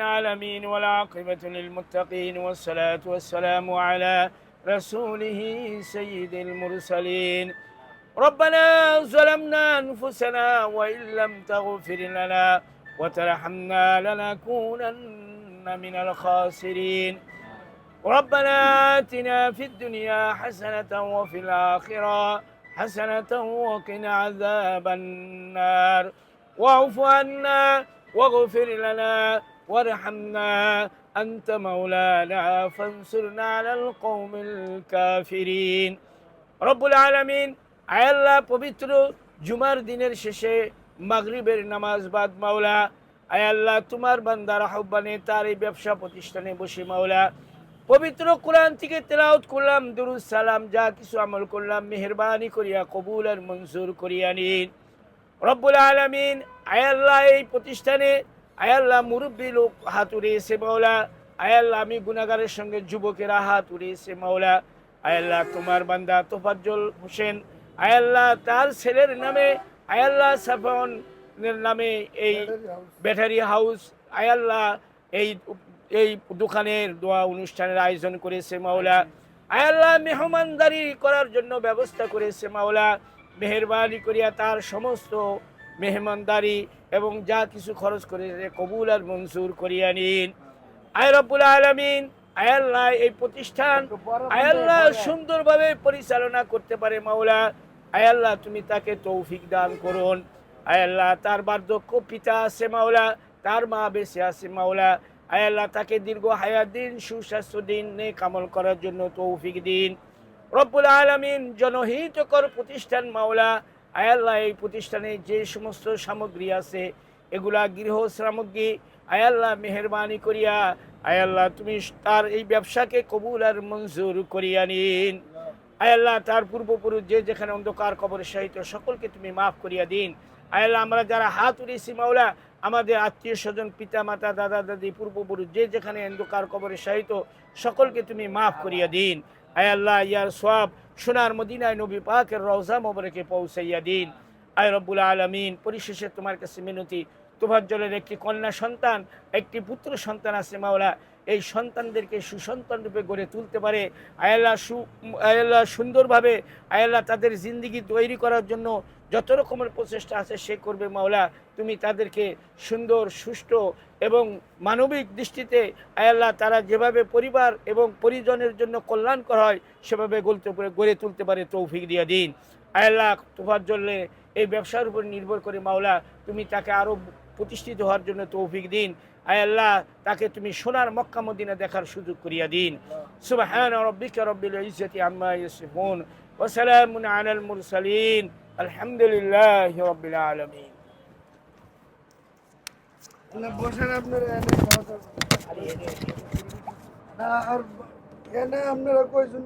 العالمين والعاقبة للمتقين والصلاة والسلام على رسوله سيد المرسلين ربنا ظلمنا أنفسنا وإن لم تغفر لنا وترحمنا لنكونن من الخاسرين ربنا آتنا في الدنيا حسنة وفي الآخرة حسنة وقنا عذاب النار واعف عنا واغفر لنا وارحمنا أنت مولانا فانصرنا على القوم الكافرين رب العالمين আল্লাহ পবিত্র জুমার দিনের শেষে মাগরিবের নামাজ বাদ মাওলা আল্লাহ তোমার বান্দার আহ্বানে তার এই ব্যবসা প্রতিষ্ঠানে বসে মাওলা পবিত্র কোরআন থেকে তেলাওয়াত করলাম দুরূদ সালাম যা কিছু আমল করলাম মেহেরবানি করিয়া কবুল আর মঞ্জুর করিয়া নিন রব্বুল আলামিন আল্লাহ এই প্রতিষ্ঠানে আল্লাহ মুরব্বী লোক হাত উড়িয়েছে মাওলা আল্লাহ আমি গুনাহগারের সঙ্গে যুবকেরা হাত উড়িয়েছে মাওলা আল্লাহ তোমার বান্দা তোফাজ্জল হোসেন আল্লাহ তার ছেলের নামে আল্লাহ সাফওয়ানের নামে এই ব্যাটারি হাউস আল্লাহ এই দোকানের দোয়া অনুষ্ঠানের আয়োজন করেছে মাওলা আল্লাহ মেহমানদারি করার জন্য ব্যবস্থা করেছে মাওলা মেহেরবানি করিয়া তার সমস্ত মেহমানদারি এবং যা কিছু খরচ করেছে কবুল আর মঞ্জুর করিয়া নিন আয় রব্বুল আলামিন আল্লাহ এই প্রতিষ্ঠান আল্লাহ সুন্দরভাবে পরিচালনা করতে পারে মাওলা আল্লাহ তুমি তাকে তৌফিক দান করুন আল্লাহ তার বার্ধক্য পিতা আছে মাওলা তার মা বেঁচে আছে মাওলা আল্লাহ তাকে দীর্ঘ হায়াত দিন সুস্বাস্থ্য দিন নেক আমল করার জন্য তৌফিক দিন রব্বুল আলামিন জনহিতকর প্রতিষ্ঠান মাওলা আল্লাহ এই প্রতিষ্ঠানে যে সমস্ত সামগ্রী আছে এগুলা গৃহ সামগ্রী আল্লাহ মেহেরবানি করিয়া আল্লাহ তুমি তার এই ব্যবসাকে কবুল আর মঞ্জুর করিয়া নিন আল্লাহ তার পূর্বপুরুষ যে যেখানে অন্ধকার কবরে শায়িত সকলকে তুমি মাফ করিয়া দিন আল্লাহ আমরা যারা হাত উঠিয়েছি মাওলা আমাদের আত্মীয় স্বজন পিতা মাতা দাদা দাদি পূর্বপুরুষ যে যেখানে অন্ধকার কবরে শায়িত সকলকে তুমি মাফ করিয়া দিন আল্লাহ ইয়ার সওয়াব সোনার মদিনায় নবী পাকের রওজা মোবারকে পৌঁছাইয়া দিন আয় রব্বুল আলামিন পরিশেষে তোমার কাছে মিনতি তোফাজ্জলের একটি কন্যা সন্তান একটি পুত্র সন্তান আছে মাওলা এই সন্তানদেরকে সুসন্তান রূপে গড়ে তুলতে পারে আল্লাহ সুন্দরভাবে আল্লাহ তাদের জিন্দেগি তৈরি করার জন্য যত রকমের প্রচেষ্টা আছে সে করবে মাওলা তুমি তাদেরকে সুন্দর সুষ্ঠু এবং মানবিক দৃষ্টিতে আল্লাহ তারা যেভাবে পরিবার এবং পরিজনের জন্য কল্যাণকর হয় সেভাবে গড়ে তুলতে পারে তৌফিক দিয়া দিন আল্লাহ তোফাজ্জলে এই ব্যবসার উপর নির্ভর করে মাওলা তুমি তাকে আরও প্রতিষ্ঠিত হওয়ার জন্য তৌফিক দিন আল্লাহ তাকে তুমি সোনার মক্কা মদিনা দেখার সুযোগ করিয়া দিন সুবহান রাব্বিকা রাব্বিল ইজ্জাতি আম্মা ইয়াসিফুন ওয়া সালামুন আলাল মুরসালিন আলহামদুলিল্লাহি রাব্বিল আলামিন না বসেন আপনারা এনে খাওয়া দাওয়া না আর এনে আপনারা কয়জন